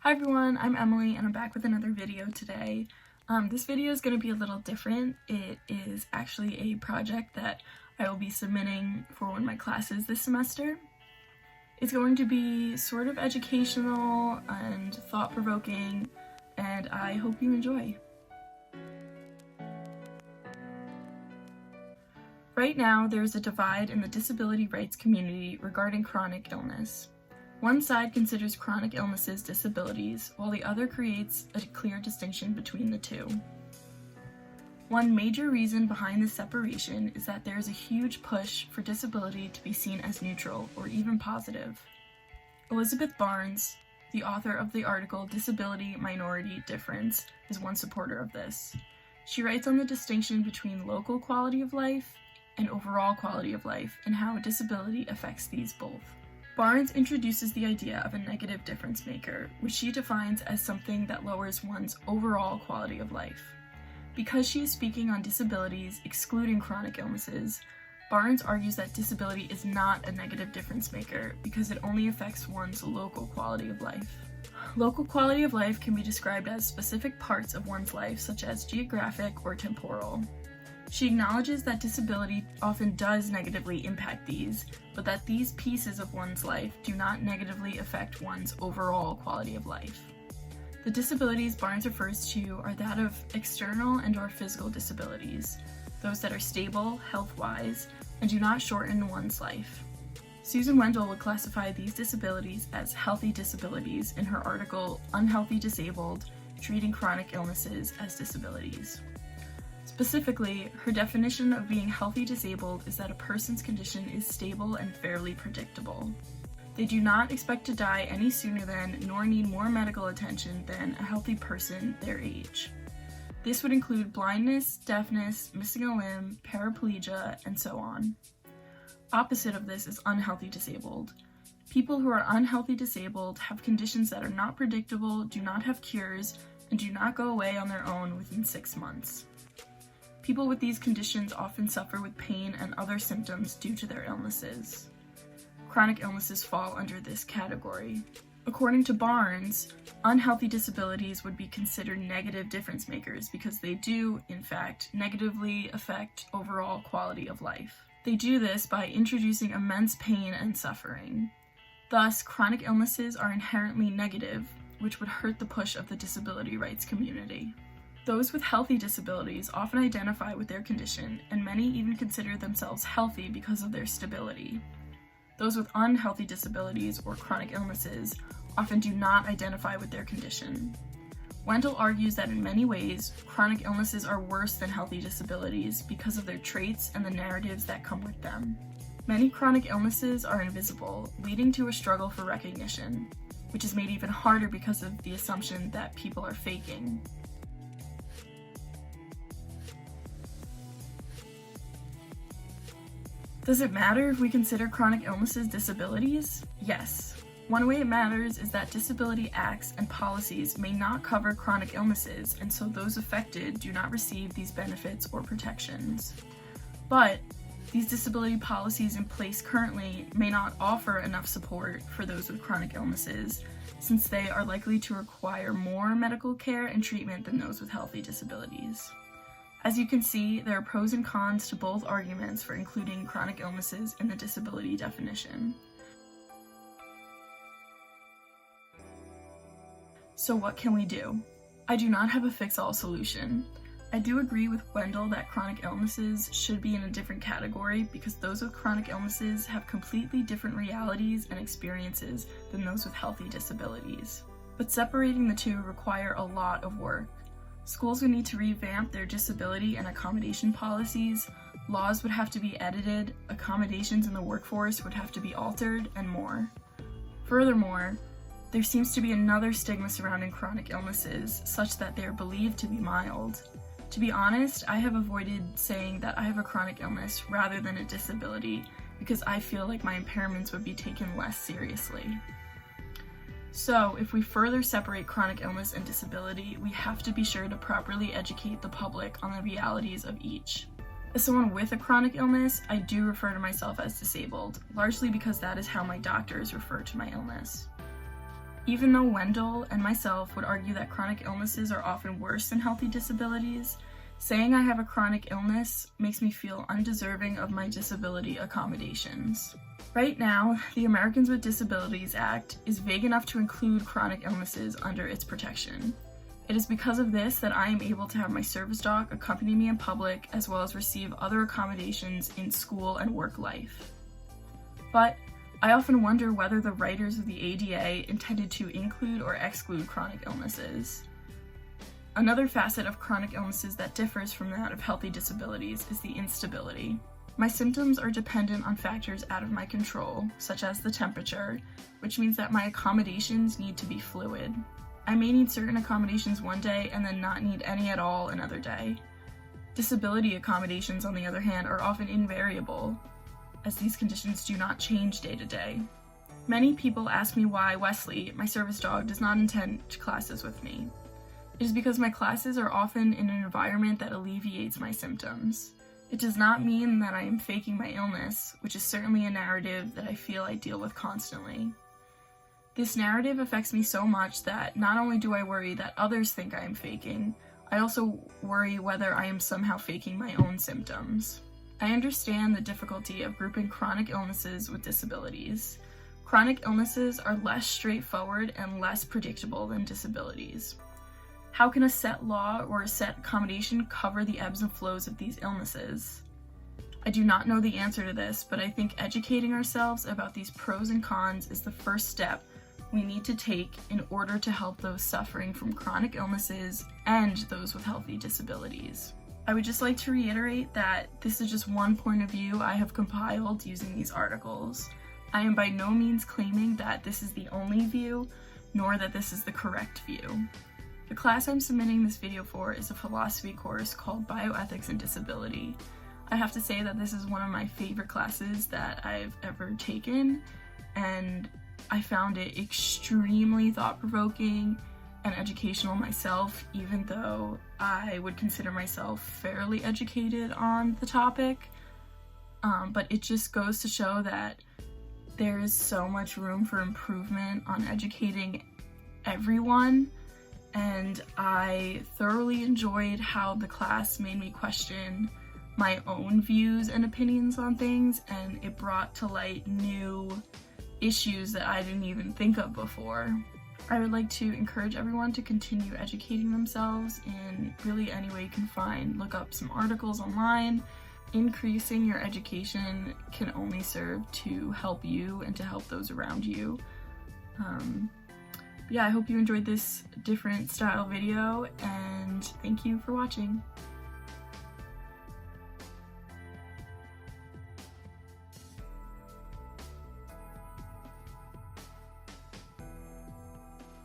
Hi everyone, I'm Emily and I'm back with another video today. This video is going to be a little different. It is actually a project that I will be submitting for one of my classes this semester. It's going to be sort of educational and thought-provoking, and I hope you enjoy. Right now, there's a divide in the disability rights community regarding chronic illness. One side considers chronic illnesses disabilities, while the other creates a clear distinction between the two. One major reason behind this separation is that there is a huge push for disability to be seen as neutral or even positive. Elizabeth Barnes, the author of the article Disability Minority Difference, is one supporter of this. She writes on the distinction between local quality of life and overall quality of life and how disability affects these both. Barnes introduces the idea of a negative difference maker, which she defines as something that lowers one's overall quality of life. Because she is speaking on disabilities excluding chronic illnesses, Barnes argues that disability is not a negative difference maker because it only affects one's local quality of life. Local quality of life can be described as specific parts of one's life, such as geographic or temporal. She acknowledges that disability often does negatively impact these, but that these pieces of one's life do not negatively affect one's overall quality of life. The disabilities Barnes refers to are that of external and/or physical disabilities, those that are stable, health-wise, and do not shorten one's life. Susan Wendell would classify these disabilities as healthy disabilities in her article Unhealthy Disabled: Treating Chronic Illnesses as Disabilities. Specifically, her definition of being healthy disabled is that a person's condition is stable and fairly predictable. They do not expect to die any sooner than, nor need more medical attention than, a healthy person their age. This would include blindness, deafness, missing a limb, paraplegia, and so on. Opposite of this is unhealthy disabled. People who are unhealthy disabled have conditions that are not predictable, do not have cures, and do not go away on their own within 6 months. People with these conditions often suffer with pain and other symptoms due to their illnesses. Chronic illnesses fall under this category. According to Barnes, unhealthy disabilities would be considered negative difference makers because they do, in fact, negatively affect overall quality of life. They do this by introducing immense pain and suffering. Thus, chronic illnesses are inherently negative, which would hurt the push of the disability rights community. Those with healthy disabilities often identify with their condition, and many even consider themselves healthy because of their stability. Those with unhealthy disabilities or chronic illnesses often do not identify with their condition. Wendell argues that in many ways, chronic illnesses are worse than healthy disabilities because of their traits and the narratives that come with them. Many chronic illnesses are invisible, leading to a struggle for recognition, which is made even harder because of the assumption that people are faking. Does it matter if we consider chronic illnesses disabilities? Yes. One way it matters is that disability acts and policies may not cover chronic illnesses, and so those affected do not receive these benefits or protections. But these disability policies in place currently may not offer enough support for those with chronic illnesses, since they are likely to require more medical care and treatment than those with healthy disabilities. As you can see, there are pros and cons to both arguments for including chronic illnesses in the disability definition. So what can we do? I do not have a fix-all solution. I do agree with Wendell that chronic illnesses should be in a different category because those with chronic illnesses have completely different realities and experiences than those with healthy disabilities. But separating the two require a lot of work. Schools would need to revamp their disability and accommodation policies, laws would have to be edited, accommodations in the workforce would have to be altered, and more. Furthermore, there seems to be another stigma surrounding chronic illnesses, such that they are believed to be mild. To be honest, I have avoided saying that I have a chronic illness rather than a disability because I feel like my impairments would be taken less seriously. So, if we further separate chronic illness and disability, we have to be sure to properly educate the public on the realities of each. As someone with a chronic illness, I do refer to myself as disabled, largely because that is how my doctors refer to my illness. Even though Wendell and myself would argue that chronic illnesses are often worse than healthy disabilities, saying I have a chronic illness makes me feel undeserving of my disability accommodations. Right now, the Americans with Disabilities Act is vague enough to include chronic illnesses under its protection. It is because of this that I am able to have my service dog accompany me in public, as well as receive other accommodations in school and work life. But I often wonder whether the writers of the ADA intended to include or exclude chronic illnesses. Another facet of chronic illnesses that differs from that of healthy disabilities is the instability. My symptoms are dependent on factors out of my control, such as the temperature, which means that my accommodations need to be fluid. I may need certain accommodations one day and then not need any at all another day. Disability accommodations, on the other hand, are often invariable, as these conditions do not change day to day. Many people ask me why Wesley, my service dog, does not attend classes with me. It is because my classes are often in an environment that alleviates my symptoms. It does not mean that I am faking my illness, which is certainly a narrative that I feel I deal with constantly. This narrative affects me so much that not only do I worry that others think I am faking, I also worry whether I am somehow faking my own symptoms. I understand the difficulty of grouping chronic illnesses with disabilities. Chronic illnesses are less straightforward and less predictable than disabilities. How can a set law or a set accommodation cover the ebbs and flows of these illnesses? I do not know the answer to this, but I think educating ourselves about these pros and cons is the first step we need to take in order to help those suffering from chronic illnesses and those with healthy disabilities. I would just like to reiterate that this is just one point of view I have compiled using these articles. I am by no means claiming that this is the only view, nor that this is the correct view. The class I'm submitting this video for is a philosophy course called Bioethics and Disability. I have to say that this is one of my favorite classes that I've ever taken, and I found it extremely thought-provoking and educational myself, even though I would consider myself fairly educated on the topic. But it just goes to show that there is so much room for improvement on educating everyone, and I thoroughly enjoyed how the class made me question my own views and opinions on things, and it brought to light new issues that I didn't even think of before. I would like to encourage everyone to continue educating themselves in really any way you can find. Look up some articles online. Increasing your education can only serve to help you and to help those around you. Yeah, I hope you enjoyed this different style video, and thank you for watching.